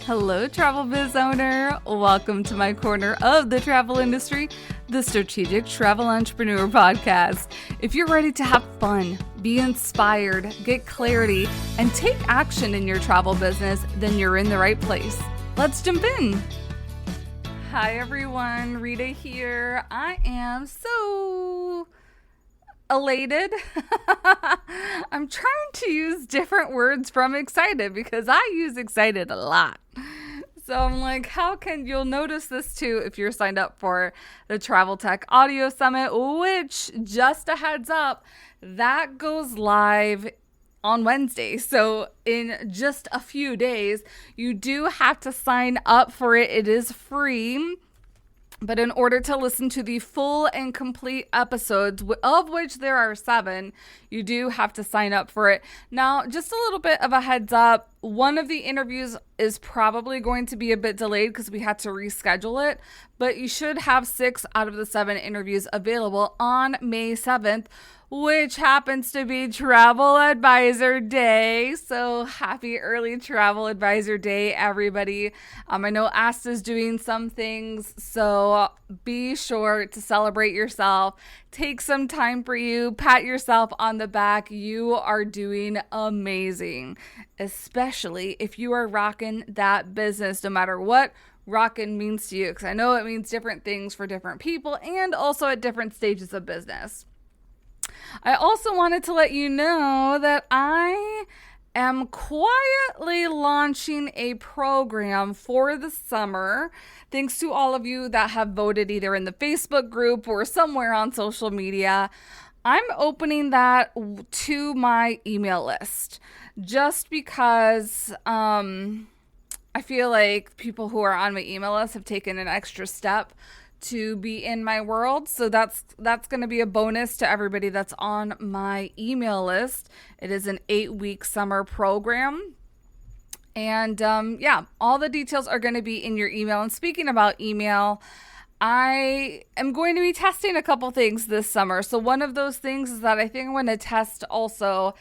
Hello, travel biz owner. Welcome to my corner of the travel industry, the Strategic Travel Entrepreneur Podcast. If you're ready to have fun, be inspired, get clarity, and take action in your travel business, then you're in the right place. Let's jump in. Hi, everyone. Rita here. I am so elated. I'm trying to use different words from excited because I use excited a lot. So I'm like, you'll notice this too if you're signed up for the Travel Tech Audio Summit, which, just a heads up, that goes live on Wednesday. So in just a few days, you do have to sign up for it. It is free. But in order to listen to the full and complete episodes, of which there are 7, you do have to sign up for it. Now, just a little bit of a heads up. One of the interviews is probably going to be a bit delayed because we had to reschedule it. But you should have 6 out of the 7 interviews available on May 7th, which happens to be Travel Advisor Day. So happy early Travel Advisor Day, everybody. I know ASTA's doing some things, so be sure to celebrate yourself. Take some time for you. Pat yourself on the back. You are doing amazing, especially if you are rocking that business, no matter what rockin' means to you, because I know it means different things for different people and also at different stages of business. I also wanted to let you know that I am quietly launching a program for the summer. Thanks to all of you that have voted either in the Facebook group or somewhere on social media. I'm opening that to my email list just because I feel like people who are on my email list have taken an extra step to be in my world. So that's going to be a bonus to everybody that's on my email list. It is an 8-week summer program. And all the details are going to be in your email. And speaking about email, I am going to be testing a couple things this summer. So one of those things is that I think I'm going to test also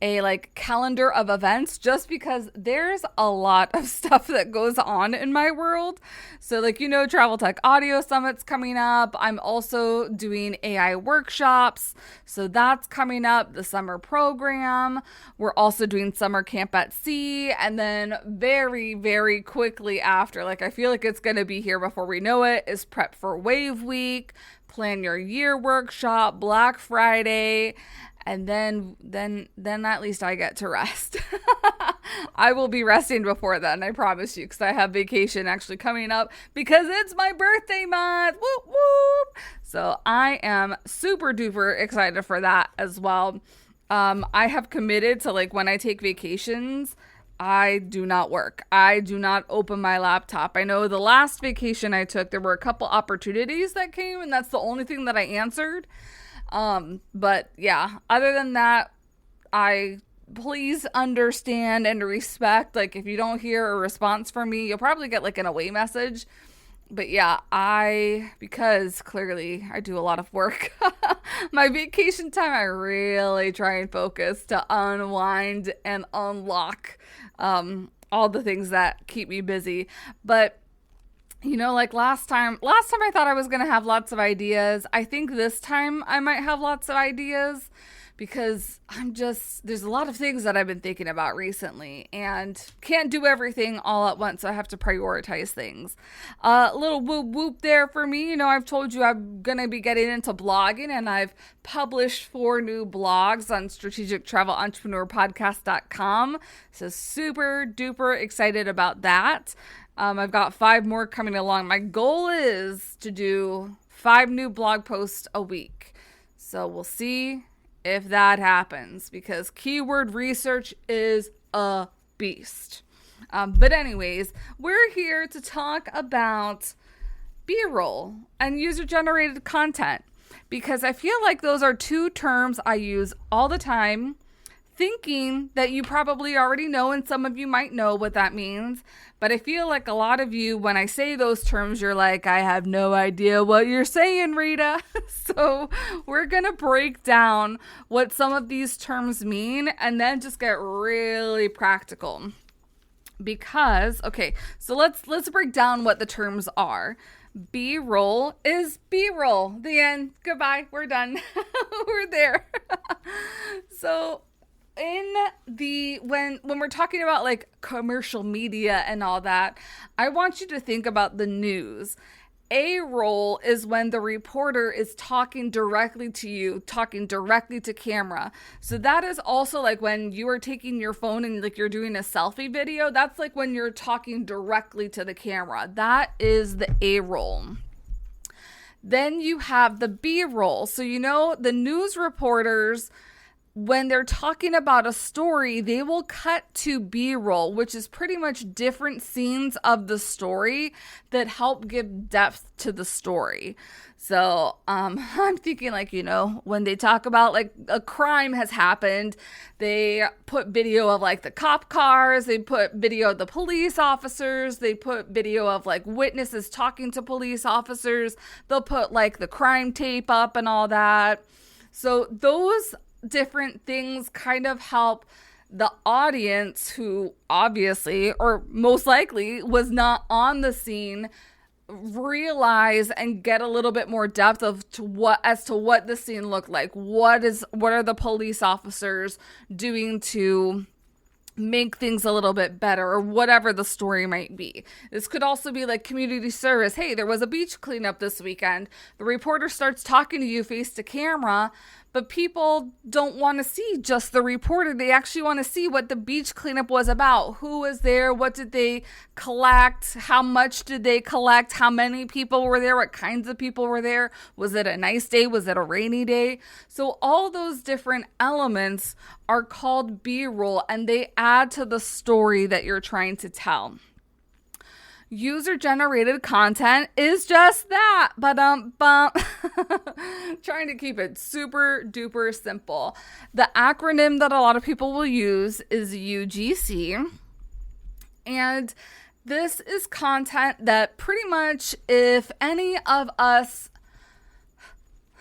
a calendar of events, just because there's a lot of stuff that goes on in my world. So Travel Tech Audio Summit's coming up. I'm also doing AI workshops. So that's coming up, the summer program. We're also doing summer camp at sea. And then very, very quickly after, I feel like it's going to be here before we know it, is Prep for Wave Week, Plan Your Year workshop, Black Friday. And then at least I get to rest. I will be resting before then, I promise you, because I have vacation actually coming up because it's my birthday month. Whoop, whoop. So I am super duper excited for that as well. I have committed to when I take vacations, I do not work. I do not open my laptop. I know the last vacation I took, there were a couple opportunities that came, and that's the only thing that I answered. But yeah, other than that, please understand and respect, if you don't hear a response from me, you'll probably get an away message. But yeah, because clearly I do a lot of work, my vacation time, I really try and focus to unwind and unlock, all the things that keep me busy. But last time I thought I was going to have lots of ideas. I think this time I might have lots of ideas because there's a lot of things that I've been thinking about recently and can't do everything all at once. So I have to prioritize things. Little whoop whoop there for me. I've told you I'm going to be getting into blogging, and I've published 4 new blogs on strategictravelentrepreneur.podcast.com. So super duper excited about that. I've got 5 more coming along. My goal is to do 5 new blog posts a week. So we'll see if that happens, because keyword research is a beast. But anyways, we're here to talk about B-roll and user-generated content, because I feel like those are 2 terms I use all the time, thinking that you probably already know, and some of you might know what that means. But I feel like a lot of you, when I say those terms, you're like, I have no idea what you're saying, Rita. So we're going to break down what some of these terms mean and then just get really practical. Because, okay, so let's break down what the terms are. B-roll is B-roll. The end. Goodbye. We're done. We're there. So when we're talking about like commercial media and all that, I want you to think about the news. A roll is when the reporter is talking directly to you, talking directly to camera. So that is also like when you are taking your phone and like you're doing a selfie video. That's like when you're talking directly to the camera. That is the A roll. Then you have the B roll. So the news reporters, when they're talking about a story, they will cut to B-roll, which is pretty much different scenes of the story that help give depth to the story. So I'm thinking like, when they talk about like a crime has happened, they put video of like the cop cars, they put video of the police officers, they put video of like witnesses talking to police officers, they'll put like the crime tape up and all that. So those different things kind of help the audience, who obviously or most likely was not on the scene, realize and get a little bit more depth as to what the scene looked like. What are the police officers doing to make things a little bit better, or whatever the story might be. This could also be like community service. Hey, there was a beach cleanup this weekend. The reporter starts talking to you face to camera, but people don't want to see just the reporter. They actually want to see what the beach cleanup was about. Who was there? What did they collect? How much did they collect? How many people were there? What kinds of people were there? Was it a nice day? Was it a rainy day? So all those different elements are called B-roll, and they add to the story that you're trying to tell. User-generated content is just that, trying to keep it super duper simple. The acronym that a lot of people will use is UGC, and this is content that pretty much if any of us,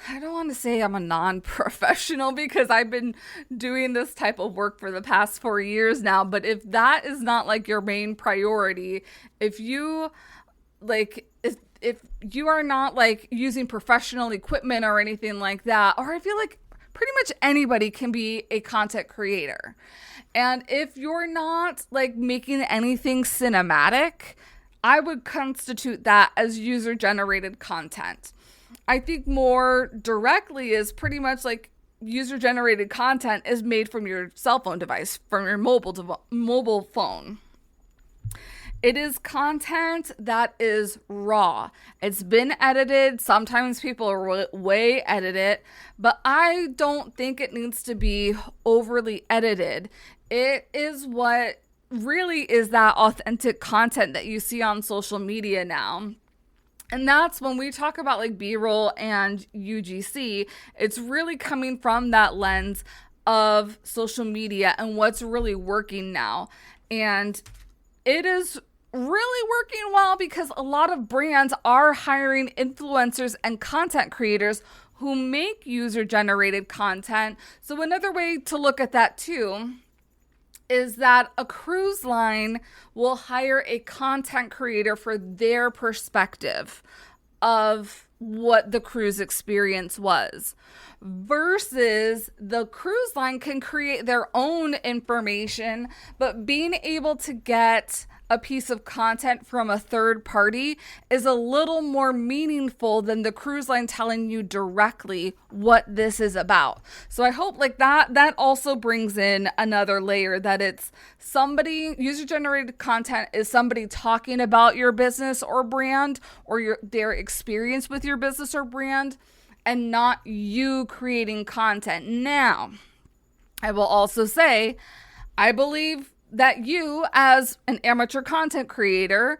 I don't want to say I'm a non-professional because I've been doing this type of work for the past 4 years now, but if that is not like your main priority, if you if you are not like using professional equipment or anything like that, or I feel like pretty much anybody can be a content creator. And if you're not like making anything cinematic, I would constitute that as user-generated content. I think more directly is pretty much like user-generated content is made from your cell phone device, from your mobile phone. It is content that is raw. It's been edited. Sometimes people way edit it, but I don't think it needs to be overly edited. It is what really is that authentic content that you see on social media now. And that's when we talk about like B-roll and UGC, it's really coming from that lens of social media and what's really working now. And it is really working well because a lot of brands are hiring influencers and content creators who make user-generated content. So another way to look at that too is that a cruise line will hire a content creator for their perspective of what the cruise experience was, versus the cruise line can create their own information, but being able to get a piece of content from a third party is a little more meaningful than the cruise line telling you directly what this is about. So I hope like that also brings in another layer, that it's somebody, user-generated content is somebody talking about your business or brand or their experience with your business or brand, and not you creating content. Now, I will also say, I believe that you as an amateur content creator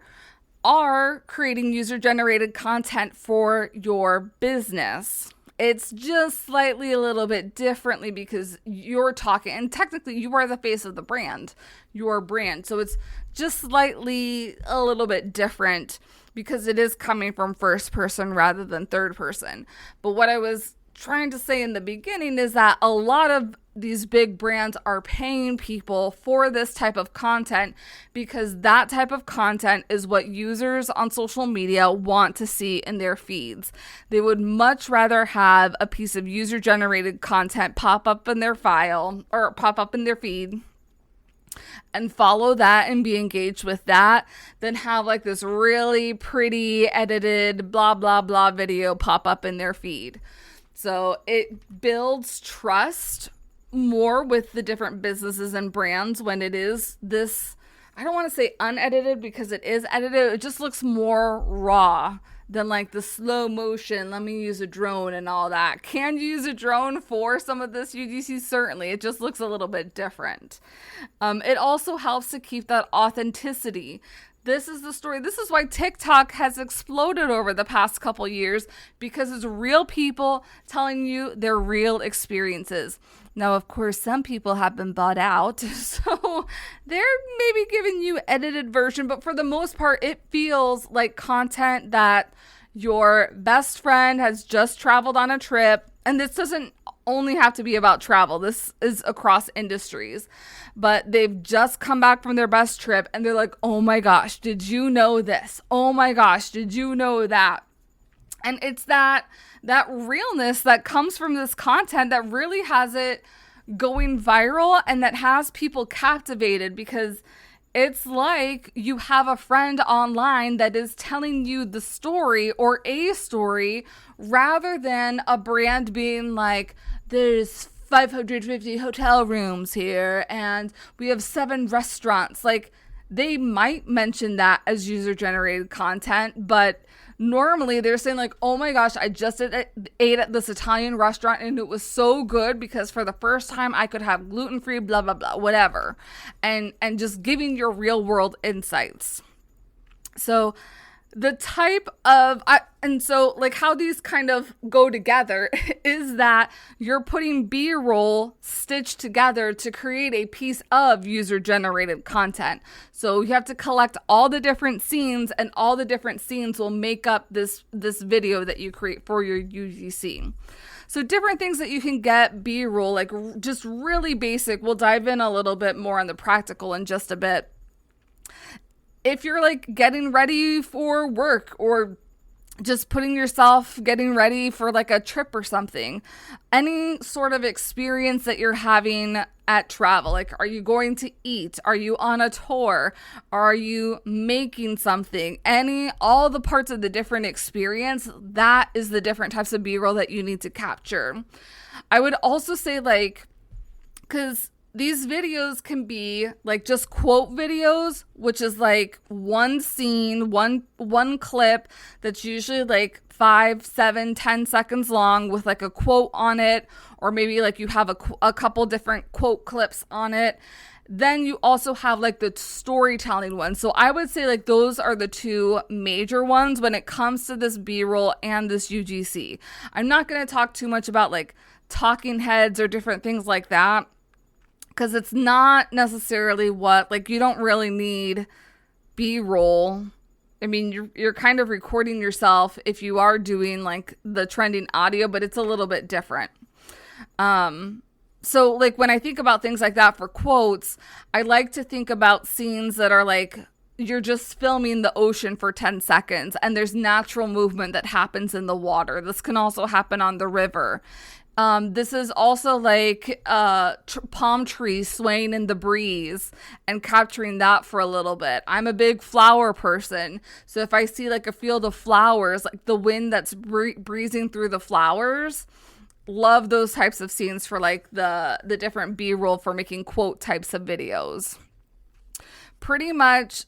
are creating user-generated content for your business. It's just slightly a little bit differently because you're talking, and technically you are the face of the brand, your brand. So it's just slightly a little bit different because it is coming from first person rather than third person. But what I was trying to say in the beginning is that a lot of these big brands are paying people for this type of content because that type of content is what users on social media want to see in their feeds. They would much rather have a piece of user-generated content pop up in their file or pop up in their feed and follow that and be engaged with that than have like this really pretty edited blah blah blah video pop up in their feed. So it builds trust more with the different businesses and brands when it is this, I don't want to say unedited because it is edited. It just looks more raw than like the slow motion. Let me use a drone and all that. Can you use a drone for some of this UGC? Certainly. It just looks a little bit different. It also helps to keep that authenticity. This is the story. This is why TikTok has exploded over the past couple years, because it's real people telling you their real experiences. Now, of course, some people have been bought out, so they're maybe giving you edited version, but for the most part, it feels like content that your best friend has just traveled on a trip. And this doesn't only have to be about travel. This is across industries. But they've just come back from their best trip and they're like, oh my gosh, did you know this? Oh my gosh, did you know that? And it's that realness that comes from this content that really has it going viral and that has people captivated, because it's like you have a friend online that is telling you the story or a story rather than a brand being like, there's 550 hotel rooms here and we have 7 restaurants. Like, they might mention that as user-generated content, but normally they're saying like, oh my gosh, I just ate at this Italian restaurant and it was so good because for the first time I could have gluten-free, blah, blah, blah, whatever. And just giving your real world insights. So the type of, so like how these kind of go together is that you're putting B-roll stitched together to create a piece of user-generated content. So you have to collect all the different scenes, and all the different scenes will make up this video that you create for your UGC. So different things that you can get B-roll, like just really basic. We'll dive in a little bit more on the practical in just a bit. If you're like getting ready for work or just putting yourself getting ready for like a trip or something, any sort of experience that you're having at travel, like are you going to eat? Are you on a tour? Are you making something? All the parts of the different experience, that is the different types of B-roll that you need to capture. I would also say like, because these videos can be like just quote videos, which is like one scene, one clip that's usually like 5, 7, 10 seconds long with like a quote on it, or maybe like you have a couple different quote clips on it. Then you also have like the storytelling one. So I would say like those are the 2 major ones when it comes to this B-roll and this UGC. I'm not going to talk too much about like talking heads or different things like that, because it's not necessarily what, like, you don't really need B-roll. I mean, you're kind of recording yourself if you are doing like the trending audio, but it's a little bit different. So like when I think about things like that for quotes, I like to think about scenes that are like, you're just filming the ocean for 10 seconds and there's natural movement that happens in the water. This can also happen on the river. This is also like palm trees swaying in the breeze and capturing that for a little bit. I'm a big flower person. So if I see like a field of flowers, like the wind that's breezing through the flowers, love those types of scenes for like the different B-roll for making quote types of videos. Pretty much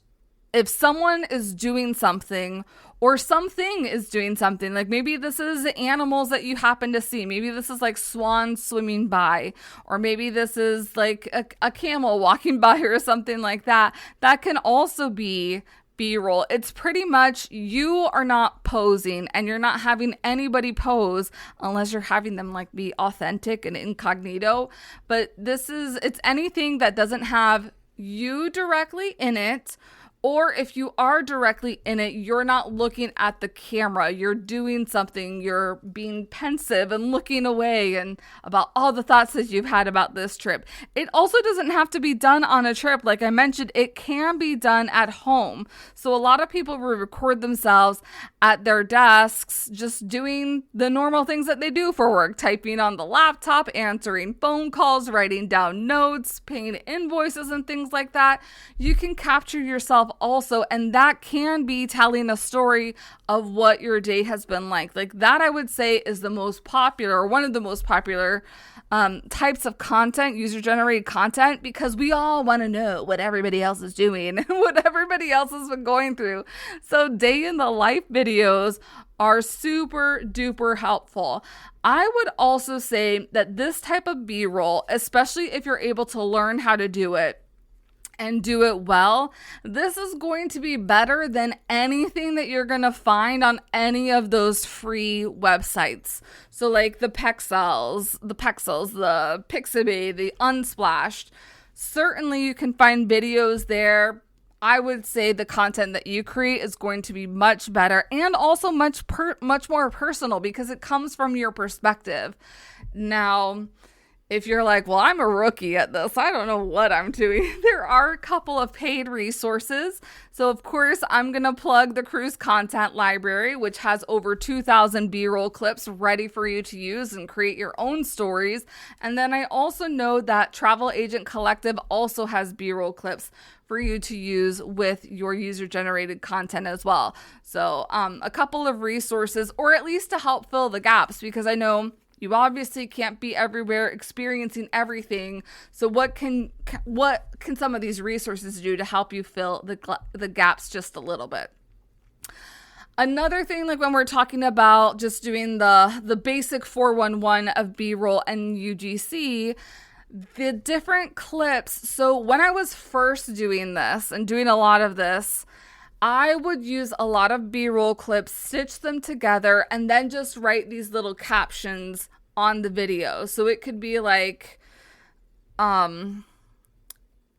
if someone is doing something or something is doing something, like maybe this is animals that you happen to see. Maybe this is like swans swimming by, or maybe this is like a camel walking by or something like that. That can also be B-roll. It's pretty much you are not posing and you're not having anybody pose unless you're having them like be authentic and incognito. But it's anything that doesn't have you directly in it, Or if you are directly in it, you're not looking at the camera. You're doing something. You're being pensive and looking away and about all the thoughts that you've had about this trip. It also doesn't have to be done on a trip. Like I mentioned, it can be done at home. So a lot of people will record themselves at their desks, just doing the normal things that they do for work, typing on the laptop, answering phone calls, writing down notes, paying invoices and things like that. You can capture yourself also, and that can be telling a story of what your day has been like. Like that, I would say, is the most popular, or one of the most popular types of content, user-generated content, because we all want to know what everybody else is doing and what everybody else has been going through. So day in the life videos are super duper helpful. I would also say that this type of B-roll, especially if you're able to learn how to do it and do it well, this is going to be better than anything that you're going to find on any of those free websites. So like the Pexels, the Pixabay, the Unsplashed. Certainly you can find videos there. I would say the content that you create is going to be much better and also much more personal because it comes from your perspective. Now, if you're like, well, I'm a rookie at this, I don't know what I'm doing, there are a couple of paid resources. So, of course, I'm going to plug the Cruise Content Library, which has over 2,000 B-roll clips ready for you to use and create your own stories. And then I also know that Travel Agent Collective also has B-roll clips for you to use with your user-generated content as well. So, a couple of resources, or at least to help fill the gaps, because I know you obviously can't be everywhere experiencing everything. So what can some of these resources do to help you fill the gaps just a little bit? Another thing, like when we're talking about just doing the basic 411 of B-roll and UGC, the different clips. So when I was first doing this and doing a lot of this, I would use a lot of B-roll clips, stitch them together, and then just write these little captions on the video. So it could be like,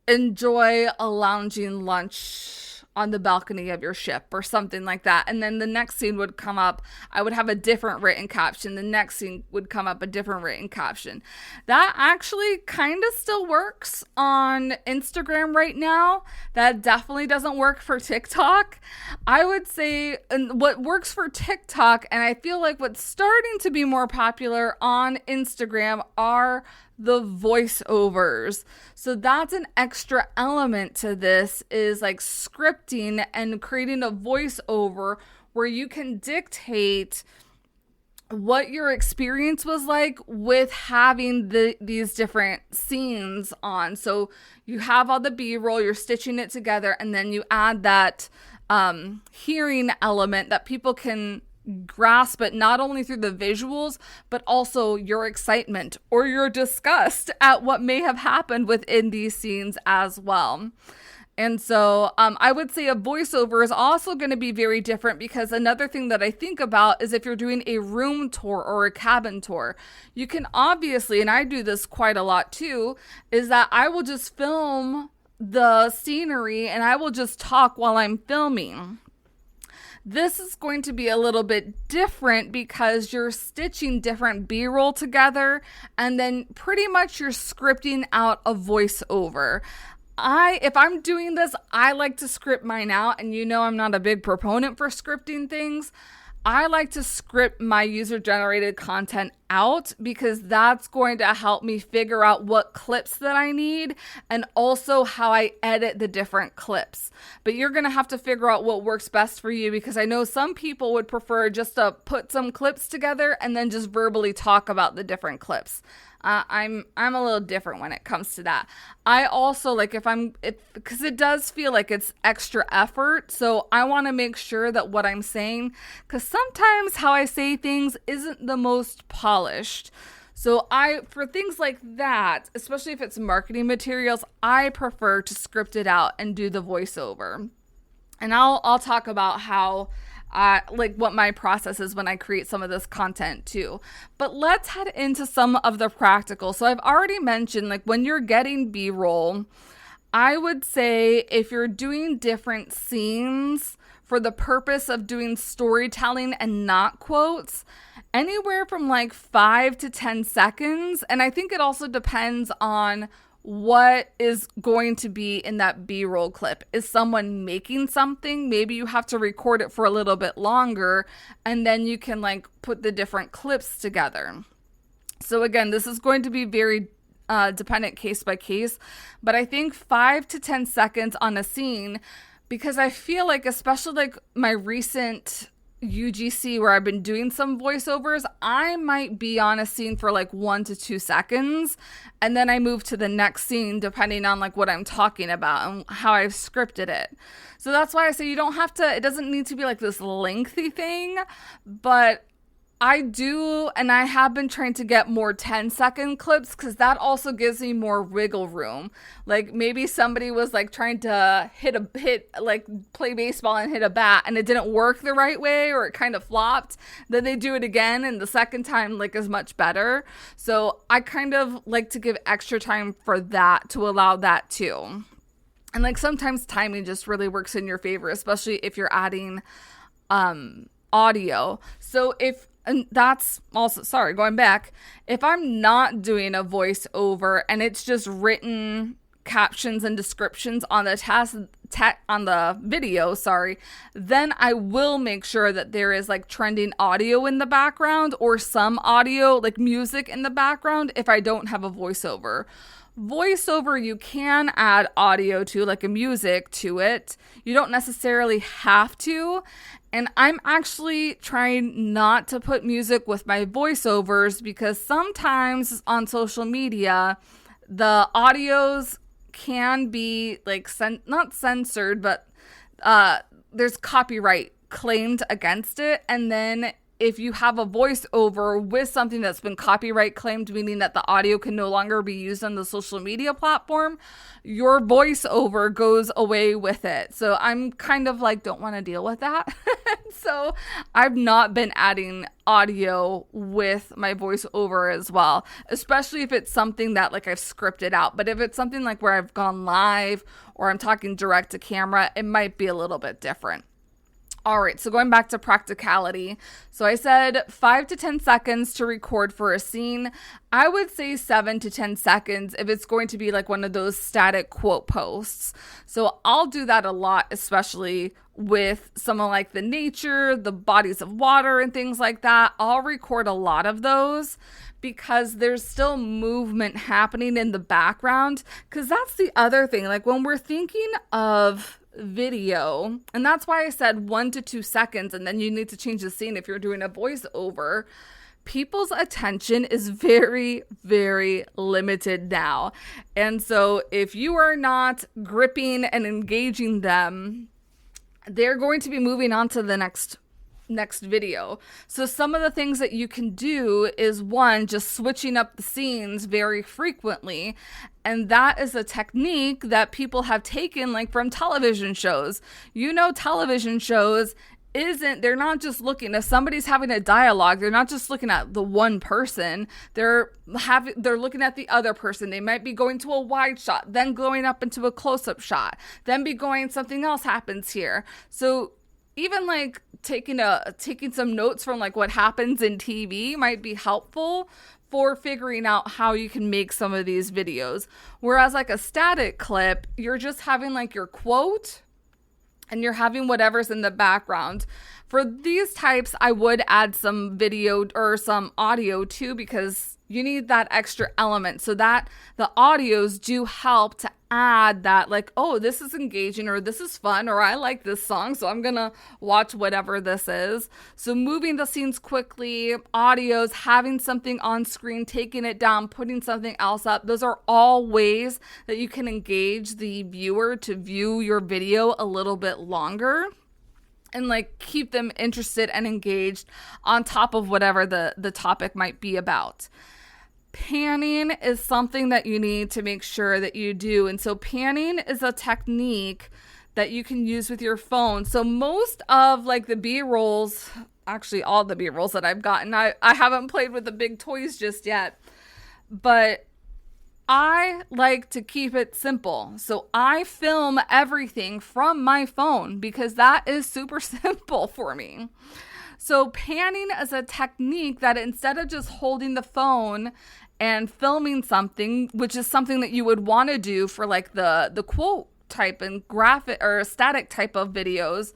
enjoy a lounging lunch on the balcony of your ship or something like that. And then the next scene would come up. I would have a different written caption. The next scene would come up, a different written caption. That actually kind of still works on Instagram right now. That definitely doesn't work for TikTok. I would say, and what works for TikTok, and I feel like what's starting to be more popular on Instagram, are the voiceovers. So that's an extra element to this, is like scripting and creating a voiceover where you can dictate what your experience was like with having these different scenes on. So you have all the B-roll, you're stitching it together, and then you add that hearing element that people can grasp it not only through the visuals, but also your excitement or your disgust at what may have happened within these scenes as well. And so I would say a voiceover is also going to be very different, because another thing that I think about is if you're doing a room tour or a cabin tour, you can obviously, and I do this quite a lot too, is that I will just film the scenery and I will just talk while I'm filming. This is going to be a little bit different because you're stitching different B-roll together, and then pretty much you're scripting out a voiceover. If I'm doing this, I like to script mine out, and you know I'm not a big proponent for scripting things. I like to script my user-generated content out because that's going to help me figure out what clips that I need and also how I edit the different clips. But you're going to have to figure out what works best for you, because I know some people would prefer just to put some clips together and then just verbally talk about the different clips. I'm a little different when it comes to that. I also like because it does feel like it's extra effort. So I want to make sure that what I'm saying, because sometimes how I say things isn't the most polished. So for things like that, especially if it's marketing materials, I prefer to script it out and do the voiceover. And I'll talk about how what my process is when I create some of this content too. But let's head into some of the practical. So I've already mentioned, like, when you're getting B-roll, I would say if you're doing different scenes for the purpose of doing storytelling and not quotes, anywhere from like 5 to 10 seconds. And I think it also depends on what is going to be in that B-roll clip. Is someone making something? Maybe you have to record it for a little bit longer, and then you can like put the different clips together. So again, this is going to be very dependent case by case, but I think 5 to 10 seconds on a scene, because I feel like, especially like my recent UGC where I've been doing some voiceovers, I might be on a scene for like 1 to 2 seconds, and then I move to the next scene depending on like what I'm talking about and how I've scripted it. So that's why I say you don't have to, it doesn't need to be like this lengthy thing, but I do, and I have been trying to get more 10-second clips because that also gives me more wiggle room. Like maybe somebody was like trying to play baseball and hit a bat and it didn't work the right way, or it kind of flopped. Then they do it again, and the second time like is much better. So I kind of like to give extra time for that to allow that too. And like sometimes timing just really works in your favor, especially if you're adding audio. So and that's also, sorry, going back, if I'm not doing a voiceover and it's just written captions and descriptions on the video, then I will make sure that there is like trending audio in the background or some audio, like music in the background if I don't have a voiceover. Voiceover, you can add audio to, like a music to it. You don't necessarily have to. And I'm actually trying not to put music with my voiceovers because sometimes on social media, the audios can be like not censored, but there's copyright claimed against it. And then if you have a voiceover with something that's been copyright claimed, meaning that the audio can no longer be used on the social media platform, your voiceover goes away with it. So I'm kind of like, don't want to deal with that. So I've not been adding audio with my voiceover as well, especially if it's something that like I've scripted out. But if it's something like where I've gone live or I'm talking direct to camera, it might be a little bit different. All right, so going back to practicality. So I said 5 to 10 seconds to record for a scene. I would say 7 to 10 seconds if it's going to be like one of those static quote posts. So I'll do that a lot, especially with someone like the nature, the bodies of water and things like that. I'll record a lot of those because there's still movement happening in the background. Because that's the other thing. Like when we're thinking of video, and that's why I said 1 to 2 seconds, and then you need to change the scene if you're doing a voiceover. People's attention is very, very limited now. And so if you are not gripping and engaging them, they're going to be moving on to the next video. So some of the things that you can do is, one, just switching up the scenes very frequently. And that is a technique that people have taken like from television shows. You know, television shows they're not just looking, if somebody's having a dialogue, they're not just looking at the one person, they're looking at the other person. They might be going to a wide shot, then going up into a close-up shot, then be going, something else happens here. So even like taking some notes from like what happens in TV might be helpful for figuring out how you can make some of these videos. Whereas like a static clip, you're just having like your quote and you're having whatever's in the background. For these types, I would add some video or some audio too, because you need that extra element so that the audios do help to add that, like, oh, this is engaging, or this is fun, or I like this song, so I'm gonna watch whatever this is. So moving the scenes quickly, audios, having something on screen, taking it down, putting something else up, those are all ways that you can engage the viewer to view your video a little bit longer and like keep them interested and engaged on top of whatever the topic might be about. Panning is something that you need to make sure that you do. And so panning is a technique that you can use with your phone. So most of like the B-rolls, actually all the B-rolls that I've gotten, I haven't played with the big toys just yet, but I like to keep it simple. So I film everything from my phone because that is super simple for me. So panning is a technique that instead of just holding the phone and filming something, which is something that you would want to do for like the quote type and graphic or static type of videos,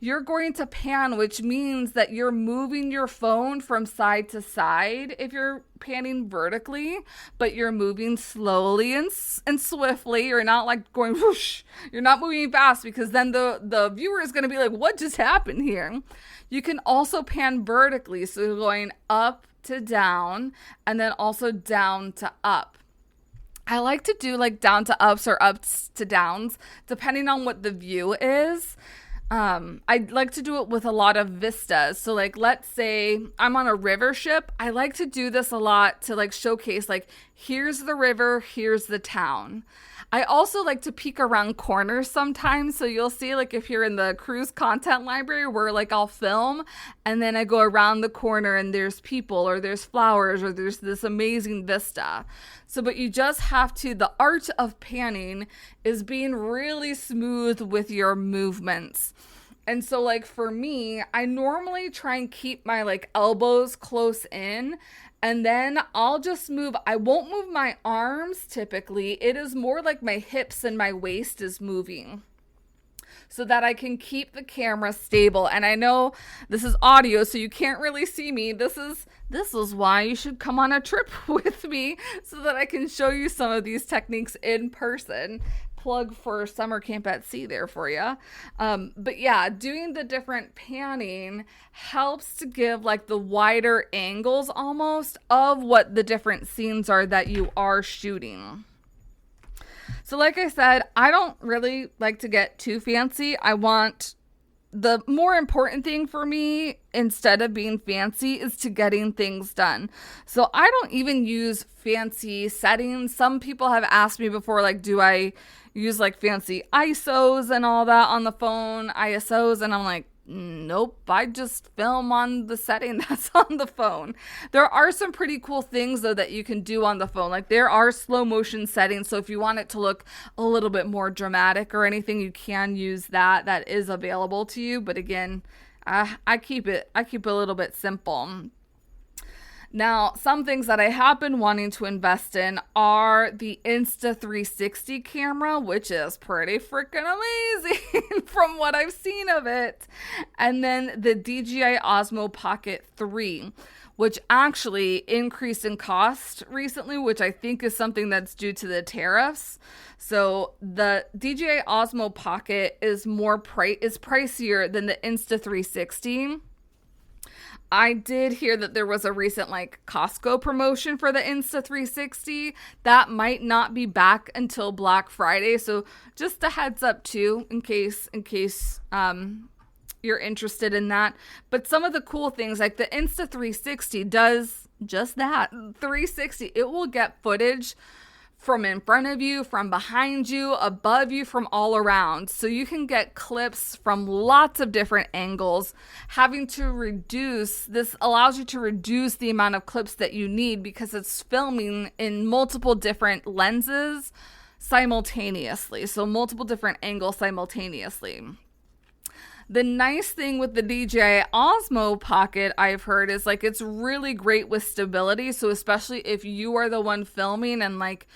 you're going to pan, which means that you're moving your phone from side to side if you're panning vertically, but you're moving slowly and swiftly. You're not like going whoosh. You're not moving fast because then the viewer is going to be like, what just happened here? You can also pan vertically, so you're going up to down and then also down to up. I like to do like down to ups or ups to downs depending on what the view is. I like to do it with a lot of vistas. So like, let's say I'm on a river ship. I like to do this a lot to like showcase like, here's the river, here's the town. I also like to peek around corners sometimes. So you'll see like if you're in the cruise content library where like I'll film and then I go around the corner and there's people or there's flowers or there's this amazing vista. So, but you just have to, the art of panning is being really smooth with your movements. And so like for me, I normally try and keep my like elbows close in. And then I'll just move. I won't move my arms typically. It is more like my hips and my waist is moving so that I can keep the camera stable. And I know this is audio, so you can't really see me. This is why you should come on a trip with me so that I can show you some of these techniques in person. Plug for summer camp at sea there for you. But yeah, doing the different panning helps to give like the wider angles almost of what the different scenes are that you are shooting. So like I said, I don't really like to get too fancy. I want the more important thing for me, instead of being fancy, is to getting things done. So I don't even use fancy settings. Some people have asked me before, like, do I use like fancy ISOs and all that on the phone, ISOs? And I'm like, nope, I just film on the setting that's on the phone. There are some pretty cool things though that you can do on the phone. Like there are slow motion settings. So if you want it to look a little bit more dramatic or anything, you can use that. That is available to you. But again, I keep it a little bit simple. Now, some things that I have been wanting to invest in are the Insta360 camera, which is pretty freaking amazing from what I've seen of it. And then the DJI Osmo Pocket 3, which actually increased in cost recently, which I think is something that's due to the tariffs. So the DJI Osmo Pocket is pricier than the Insta360. I did hear that there was a recent like Costco promotion for the Insta360 that might not be back until Black Friday. So just a heads up too, in case you're interested in that. But some of the cool things, like the Insta360 does just that, 360. It will get footage from in front of you, from behind you, above you, from all around. So you can get clips from lots of different angles. This allows you to reduce the amount of clips that you need because it's filming in multiple different lenses simultaneously. So multiple different angles simultaneously. The nice thing with the DJI Osmo Pocket, I've heard, is like it's really great with stability. So especially if you are the one filming, and like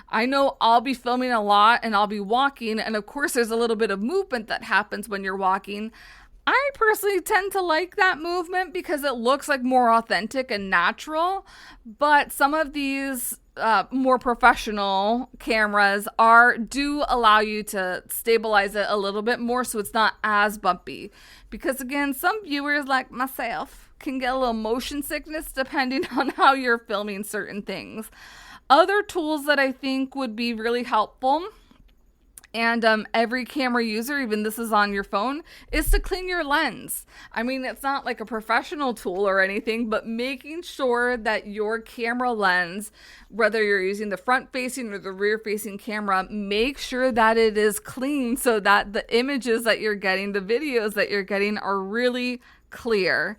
I know I'll be filming a lot and I'll be walking, and of course there's a little bit of movement that happens when you're walking. I personally tend to like that movement because it looks like more authentic and natural. But some of these more professional cameras do allow you to stabilize it a little bit more so it's not as bumpy. Because again, some viewers like myself can get a little motion sickness depending on how you're filming certain things. Other tools that I think would be really helpful, and every camera user, even this is on your phone, is to clean your lens. I mean, it's not like a professional tool or anything, but making sure that your camera lens, whether you're using the front facing or the rear facing camera, make sure that it is clean so that the images that you're getting, the videos that you're getting are really clear.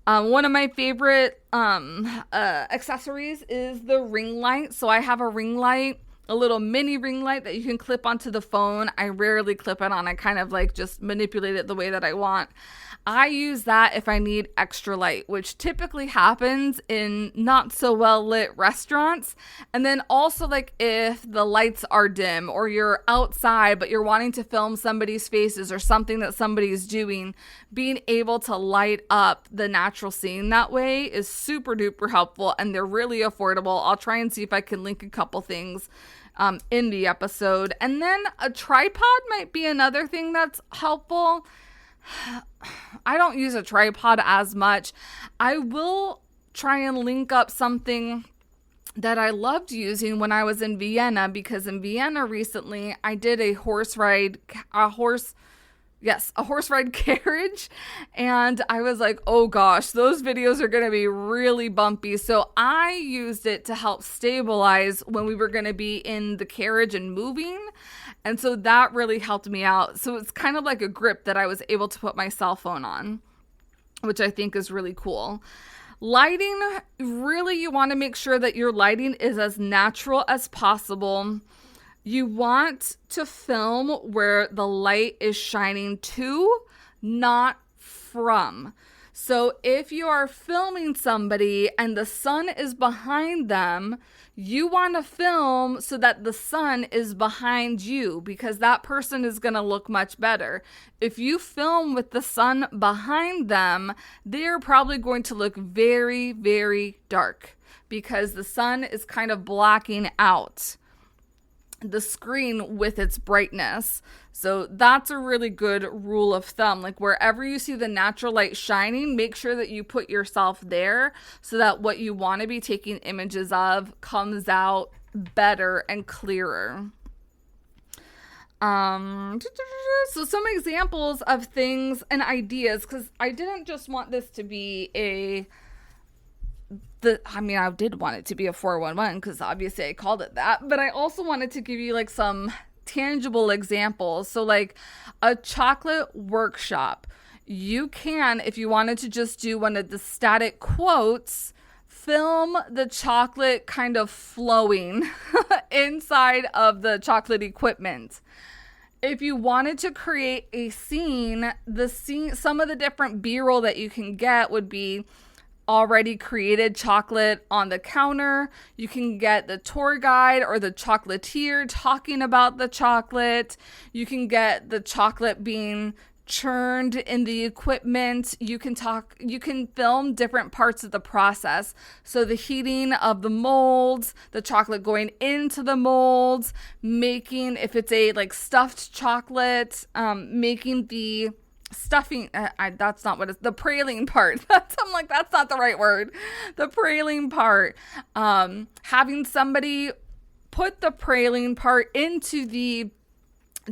One of my favorite accessories is the ring light. So I have a ring light, a little mini ring light that you can clip onto the phone. I rarely clip it on. I kind of like just manipulate it the way that I want. I use that if I need extra light, which typically happens in not so well lit restaurants. And then also like if the lights are dim or you're outside, but you're wanting to film somebody's faces or something that somebody's doing, being able to light up the natural scene that way is super duper helpful, and they're really affordable. I'll try and see if I can link a couple things in the episode. And then a tripod might be another thing that's helpful. I don't use a tripod as much. I will try and link up something that I loved using when I was in Vienna, because in Vienna recently I did a horse ride carriage, and I was like, oh gosh, those videos are going to be really bumpy. So I used it to help stabilize when we were going to be in the carriage and moving. And so that really helped me out. So it's kind of like a grip that I was able to put my cell phone on, which I think is really cool. Lighting, really, you want to make sure that your lighting is as natural as possible. You want to film where the light is shining to, not from. So if you are filming somebody and the sun is behind them, you want to film so that the sun is behind you, because that person is going to look much better. If you film with the sun behind them, they're probably going to look very, very dark because the sun is kind of blocking out the screen with its brightness. So that's a really good rule of thumb. Like wherever you see the natural light shining, make sure that you put yourself there so that what you want to be taking images of comes out better and clearer. So some examples of things and ideas, because I didn't just want this to be I did want it to be a 411 because obviously I called it that, but I also wanted to give you like some tangible examples. So like a chocolate workshop, you can, if you wanted to just do one of the static quotes, film the chocolate kind of flowing inside of the chocolate equipment. If you wanted to create a scene, some of the different B-roll that you can get would be already created chocolate on the counter. You can get the tour guide or the chocolatier talking about the chocolate. You can get the chocolate being churned in the equipment. You can film different parts of the process. So the heating of the molds, the chocolate going into the molds, making, if it's a like stuffed chocolate, making the stuffing, that's not what it's, the praline part. I'm like, that's not the right word. The praline part. Having somebody put the praline part into the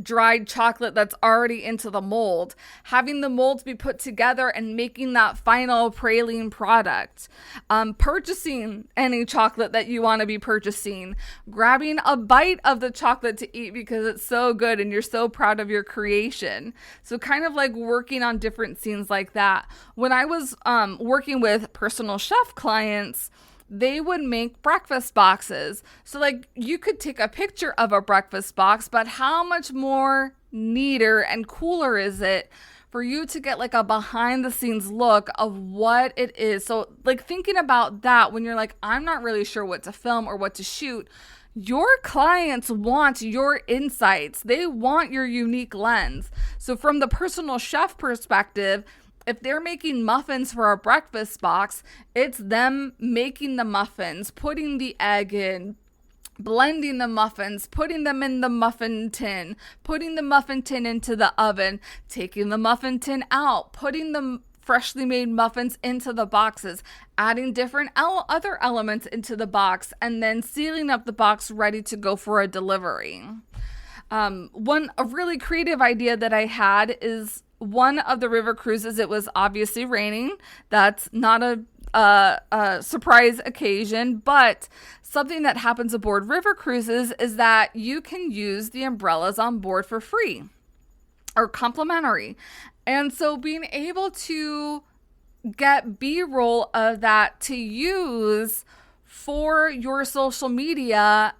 dried chocolate that's already into the mold, having the molds be put together and making that final praline product, purchasing any chocolate that you want to be purchasing, grabbing a bite of the chocolate to eat because it's so good and you're so proud of your creation. So kind of like working on different scenes like that. When I was working with personal chef clients, they would make breakfast boxes. So like you could take a picture of a breakfast box, but how much more neater and cooler is it for you to get like a behind the scenes look of what it is? So like thinking about that when you're like, I'm not really sure what to film or what to shoot. Your clients want your insights. They want your unique lens. So from the personal chef perspective, if they're making muffins for a breakfast box, it's them making the muffins, putting the egg in, blending the muffins, putting them in the muffin tin, putting the muffin tin into the oven, taking the muffin tin out, putting the freshly made muffins into the boxes, adding different other elements into the box, and then sealing up the box ready to go for a delivery. A really creative idea that I had is one of the river cruises. It was obviously raining. That's not a surprise occasion, but something that happens aboard river cruises is that you can use the umbrellas on board for free or complimentary. And so being able to get B-roll of that to use for your social media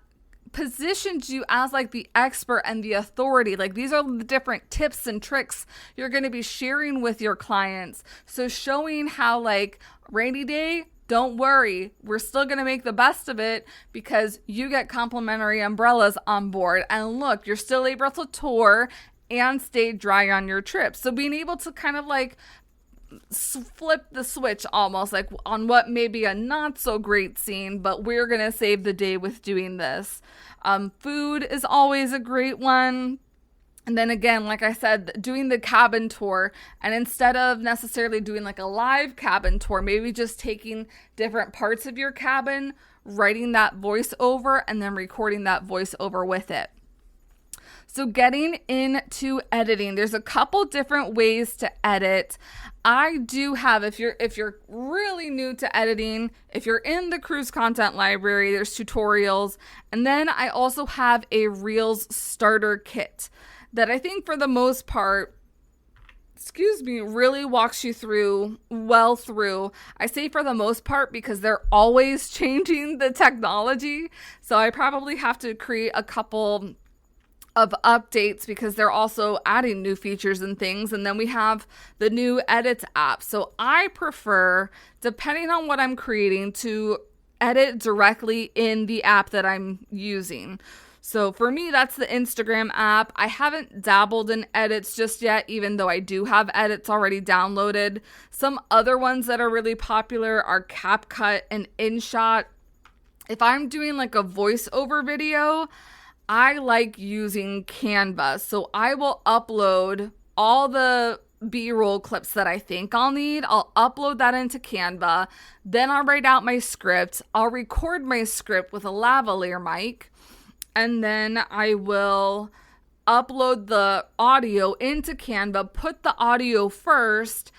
positions you as like the expert and the authority. Like these are the different tips and tricks you're going to be sharing with your clients. So showing how like rainy day, don't worry, we're still going to make the best of it because you get complimentary umbrellas on board. And look, you're still able to tour and stay dry on your trip. So being able to kind of like flip the switch almost like on what may be a not so great scene, but we're going to save the day with doing this. Food is always a great one. And then again, like I said, doing the cabin tour, and instead of necessarily doing like a live cabin tour, maybe just taking different parts of your cabin, writing that voiceover, and then recording that voiceover with it. So getting into editing, there's a couple different ways to edit. I do have, if you're really new to editing, if you're in the cruise content library, there's tutorials. And then I also have a Reels starter kit that I think for the most part, really walks you through. I say for the most part because they're always changing the technology. So I probably have to create a couple of updates because they're also adding new features and things. And then we have the new edits app. So I prefer, depending on what I'm creating, to edit directly in the app that I'm using. So for me, that's the Instagram app. I haven't dabbled in edits just yet, even though I do have edits already downloaded. Some other ones that are really popular are CapCut and InShot. If I'm doing like a voiceover video, I like using Canva. So I will upload all the B-roll clips that I think I'll need. I'll upload that into Canva. Then I'll write out my script. I'll record my script with a lavalier mic. And then I will upload the audio into Canva, put the audio first,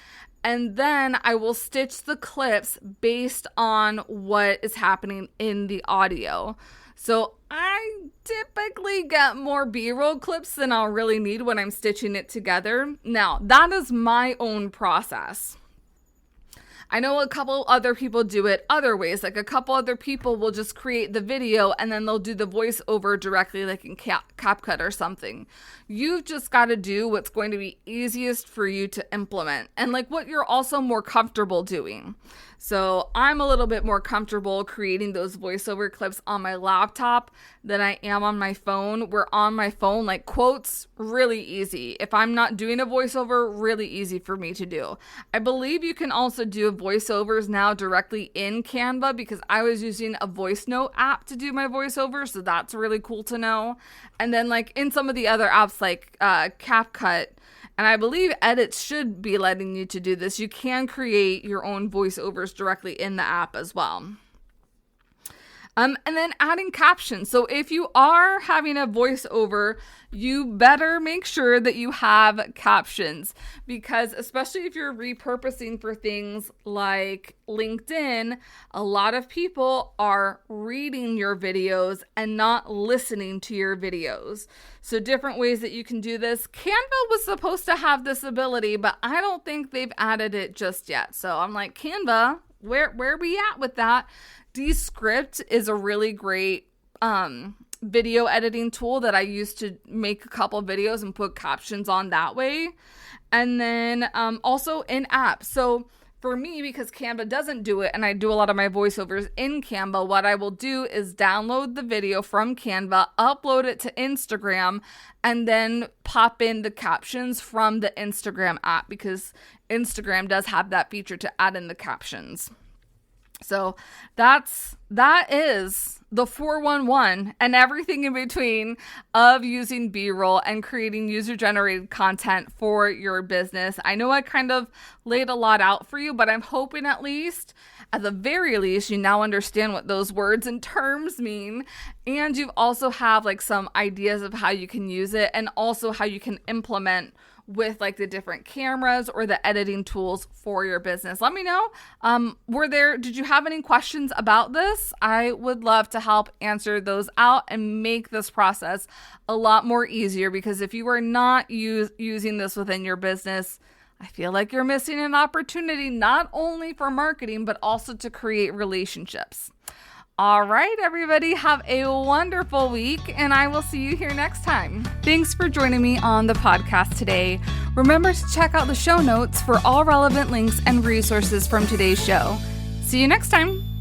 and then I will stitch the clips based on what is happening in the audio. So I typically get more B-roll clips than I'll really need when I'm stitching it together. Now, that is my own process. I know a couple other people do it other ways. Like a couple other people will just create the video and then they'll do the voiceover directly like in CapCut or something. You've just got to do what's going to be easiest for you to implement and like what you're also more comfortable doing. So I'm a little bit more comfortable creating those voiceover clips on my laptop than I am on my phone. Where on my phone, like quotes, really easy. If I'm not doing a voiceover, really easy for me to do. I believe you can also do voiceovers now directly in Canva because I was using a voice note app to do my voiceover. So that's really cool to know. And then like in some of the other apps like CapCut, and I believe edits should be letting you to do this. You can create your own voiceovers directly in the app as well. And then adding captions. So if you are having a voiceover, you better make sure that you have captions because especially if you're repurposing for things like LinkedIn, a lot of people are reading your videos and not listening to your videos. So different ways that you can do this. Canva was supposed to have this ability, but I don't think they've added it just yet. So I'm like, Canva, where are we at with that? Descript is a really great video editing tool that I use to make a couple videos and put captions on that way. And then also in app. So for me, because Canva doesn't do it and I do a lot of my voiceovers in Canva, what I will do is download the video from Canva, upload it to Instagram, and then pop in the captions from the Instagram app because Instagram does have that feature to add in the captions. So that is the 411 and everything in between of using B-roll and creating user-generated content for your business. I know I kind of laid a lot out for you, but I'm hoping at the very least, you now understand what those words and terms mean. And you also have like some ideas of how you can use it and also how you can implement with like the different cameras or the editing tools for your business. Let me know. Did you have any questions about this? I would love to help answer those out and make this process a lot more easier because if you are not using this within your business, I feel like you're missing an opportunity not only for marketing, but also to create relationships. All right, everybody, have a wonderful week, and I will see you here next time. Thanks for joining me on the podcast today. Remember to check out the show notes for all relevant links and resources from today's show. See you next time.